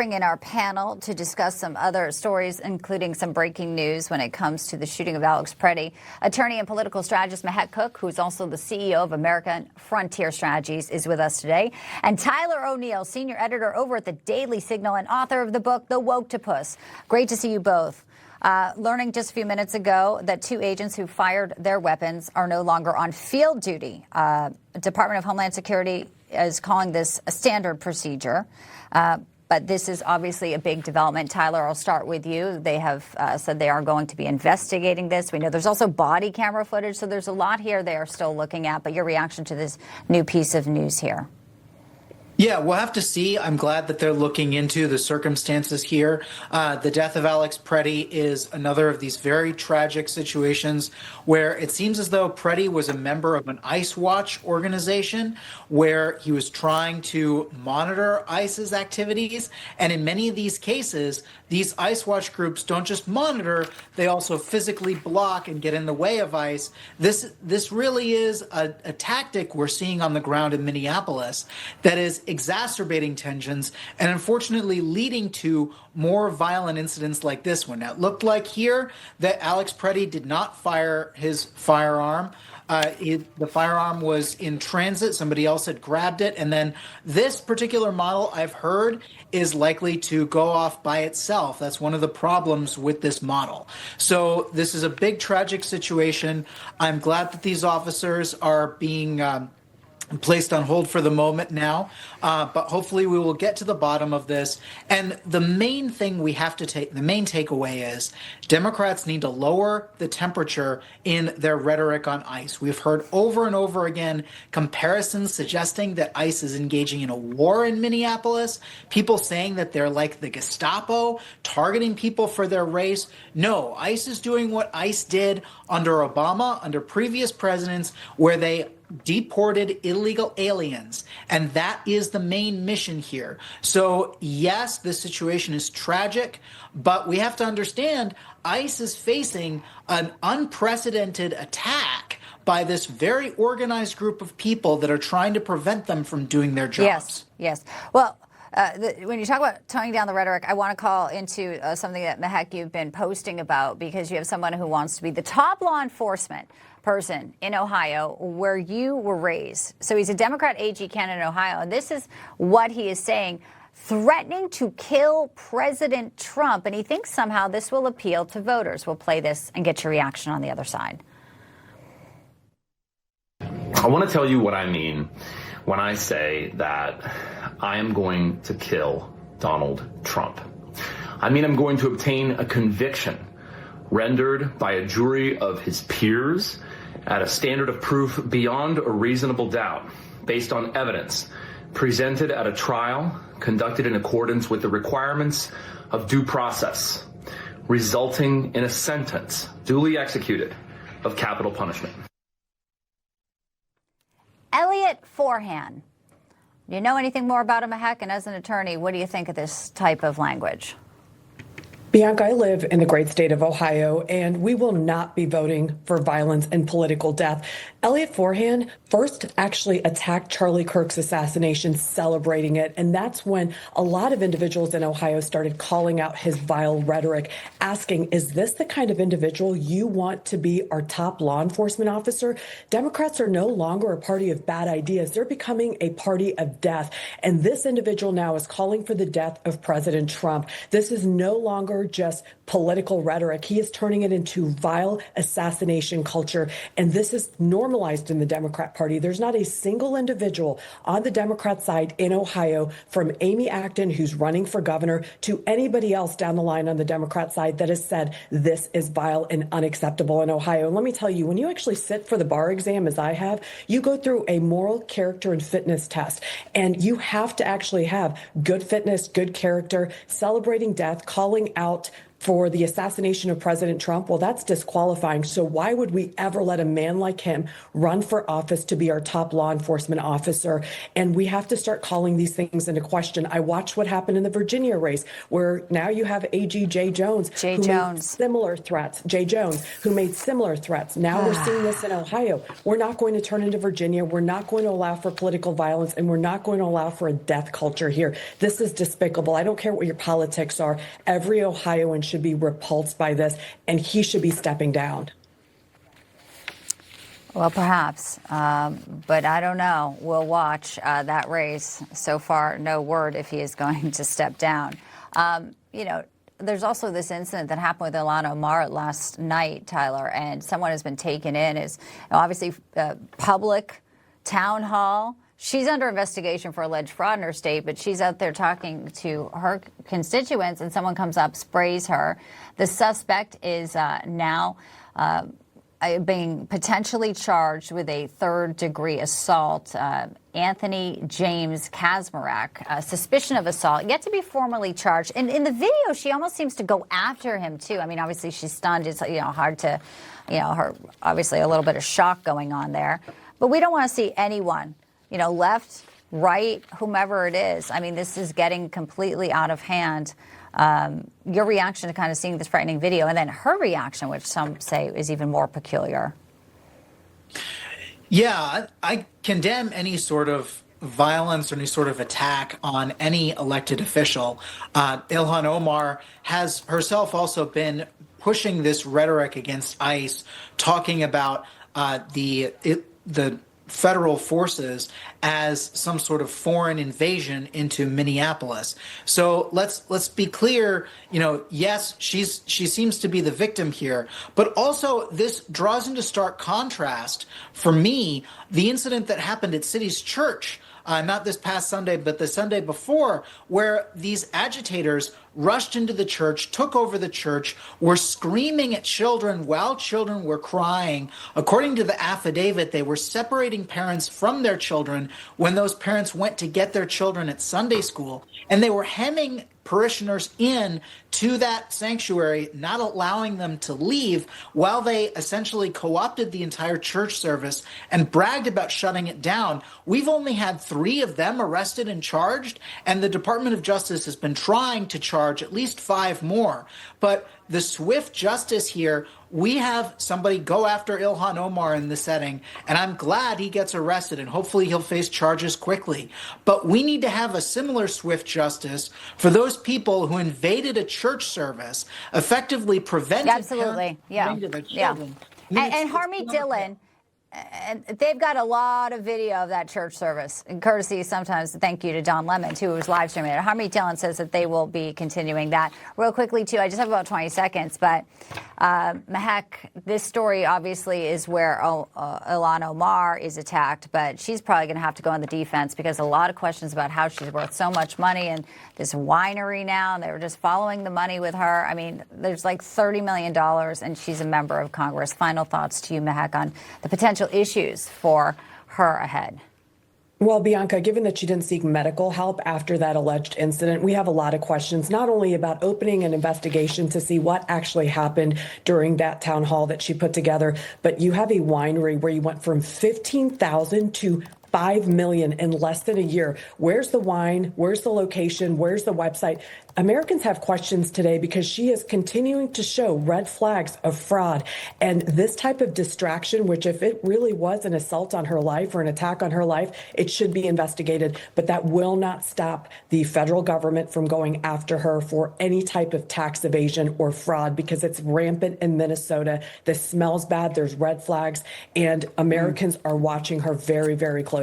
Bring in our panel to discuss some other stories, including some breaking news when it comes to the shooting of Alex Preddy. Attorney and political strategist Mehek Cooke, who's also the CEO of American Frontier Strategies, is with us today. And Tyler O'Neill, senior editor over at the Daily Signal and author of the book, The Woke-topus. Great to see you both. Learning just a few minutes ago that two agents who fired their weapons are no longer on field duty. Department of Homeland Security is calling this a standard procedure. But this is obviously a big development. Tyler, I'll start with you. They have said they are going to be investigating this. We know there's also body camera footage, so there's a lot here they are still looking at. But your reaction to this new piece of news here? Yeah, we'll have to see. I'm glad that they're looking into the circumstances here. The death of Alex Preddy is another of these very tragic situations where it seems as though Preddy was a member of an ICE Watch organization where he was trying to monitor ICE's activities. And in many of these cases, these ICE Watch groups don't just monitor, they also physically block and get in the way of ICE. This really is a tactic we're seeing on the ground in Minneapolis that is exacerbating tensions and unfortunately leading to more violent incidents like this one. Now, it looked like here that Alex Preddy did not fire his firearm. The firearm was in transit. Somebody else had grabbed it. And then this particular model, I've heard, is likely to go off by itself. That's one of the problems with this model. So this is a big, tragic situation. I'm glad that these officers are being placed on hold for the moment now, but hopefully we will get to the bottom of this. And the main thing we have to take, the main takeaway is Democrats need to lower the temperature in their rhetoric on ICE. We've heard over and over again comparisons suggesting that ICE is engaging in a war in Minneapolis, people saying that they're like the Gestapo, targeting people for their race. No, ICE is doing what ICE did under Obama, under previous presidents, where they deported illegal aliens. And that is the main mission here. So yes, this situation is tragic, but we have to understand ICE is facing an unprecedented attack by this very organized group of people that are trying to prevent them from doing their jobs. Yes. Well, when you talk about toning down the rhetoric, I want to call into something that, Mehek, you've been posting about, because you have someone who wants to be the top law enforcement person in Ohio, where you were raised. So he's a Democrat AG candidate in Ohio, and this is what he is saying, threatening to kill President Trump, and he thinks somehow this will appeal to voters. We'll play this and get your reaction on the other side. I want to tell you what I mean when I say that I am going to kill Donald Trump. I mean, I'm going to obtain a conviction rendered by a jury of his peers at a standard of proof beyond a reasonable doubt, based on evidence presented at a trial conducted in accordance with the requirements of due process, resulting in a sentence duly executed of capital punishment. Elliot Forhan, do you know anything more about him, Mehek? And as an attorney, what do you think of this type of language? Bianca, I live in the great state of Ohio, and we will not be voting for violence and political death. Elliot Forhan first actually attacked Charlie Kirk's assassination, celebrating it. And that's when a lot of individuals in Ohio started calling out his vile rhetoric, asking, is this the kind of individual you want to be our top law enforcement officer? Democrats are no longer a party of bad ideas. They're becoming a party of death. And this individual now is calling for the death of President Trump. This is no longer just political rhetoric. He is turning it into vile assassination culture. And this is normalized in the Democrat Party. There's not a single individual on the Democrat side in Ohio, from Amy Acton, who's running for governor, to anybody else down the line on the Democrat side, that has said this is vile and unacceptable in Ohio. And let me tell you, when you actually sit for the bar exam, as I have, you go through a moral, character, and fitness test. And you have to actually have good fitness, good character, celebrating death, calling out for the assassination of President Trump, well, that's disqualifying. So why would we ever let a man like him run for office to be our top law enforcement officer? And we have to start calling these things into question. I watched what happened in the Virginia race, where now you have AG Jay Jones, made similar threats. Jay Jones, who made similar threats. Now we're seeing this in Ohio. We're not going to turn into Virginia. We're not going to allow for political violence, and we're not going to allow for a death culture here. This is despicable. I don't care what your politics are. Every Ohioan should be repulsed by this, and he should be stepping down. Well, perhaps, but I don't know. We'll watch that race. So far, no word if he is going to step down. There's also this incident that happened with Ilhan Omar last night, Tyler, and someone has been taken in as obviously public town hall. She's under investigation for alleged fraud in her state, but she's out there talking to her constituents, and someone comes up, sprays her. The suspect is now being potentially charged with a third-degree assault. Anthony James Kazmarek, suspicion of assault, yet to be formally charged. And in the video, she almost seems to go after him, too. I mean, obviously, she's stunned. It's hard to, her obviously a little bit of shock going on there. But we don't want to see anyone, left, right, whomever it is. I mean, this is getting completely out of hand. Your reaction to kind of seeing this frightening video, and then her reaction, which some say is even more peculiar. Yeah, I condemn any sort of violence or any sort of attack on any elected official. Ilhan Omar has herself also been pushing this rhetoric against ICE, talking about the federal forces as some sort of foreign invasion into Minneapolis. So let's be clear, yes, she seems to be the victim here, but also this draws into stark contrast for me the incident that happened at City's Church, not this past Sunday, but the Sunday before, where these agitators rushed into the church, took over the church, were screaming at children while children were crying. According to the affidavit, they were separating parents from their children when those parents went to get their children at Sunday school, and they were hemming parishioners in to that sanctuary, not allowing them to leave, while they essentially co-opted the entire church service and bragged about shutting it down. We've only had 3 of them arrested and charged, and the Department of Justice has been trying to charge at least 5 more. But the swift justice here, we have somebody go after Ilhan Omar in the setting, and I'm glad he gets arrested, and hopefully he'll face charges quickly. But we need to have a similar swift justice for those people who invaded a church service, effectively prevented Absolutely, yeah. their children. And Harmeet Dillon, and they've got a lot of video of that church service, and courtesy sometimes, thank you to Don Lemon, who was live streaming it. Harmeet Dillon says that they will be continuing that. Real quickly, too, I just have about 20 seconds, but Mehek, this story obviously is where Ilhan Omar is attacked, but she's probably going to have to go on the defense because a lot of questions about how she's worth so much money and this winery now, and they were just following the money with her. I mean, there's like $30 million, and she's a member of Congress. Final thoughts to you, Mehek, on the potential issues for her ahead. Well, Bianca, given that she didn't seek medical help after that alleged incident, we have a lot of questions, not only about opening an investigation to see what actually happened during that town hall that she put together, but you have a winery where you went from 15,000 to 5 million in less than a year. Where's the wine? Where's the location? Where's the website? Americans have questions today because she is continuing to show red flags of fraud. And this type of distraction, which if it really was an assault on her life or an attack on her life, it should be investigated. But that will not stop the federal government from going after her for any type of tax evasion or fraud, because it's rampant in Minnesota. This smells bad. There's red flags, and Americans are watching her very, very closely.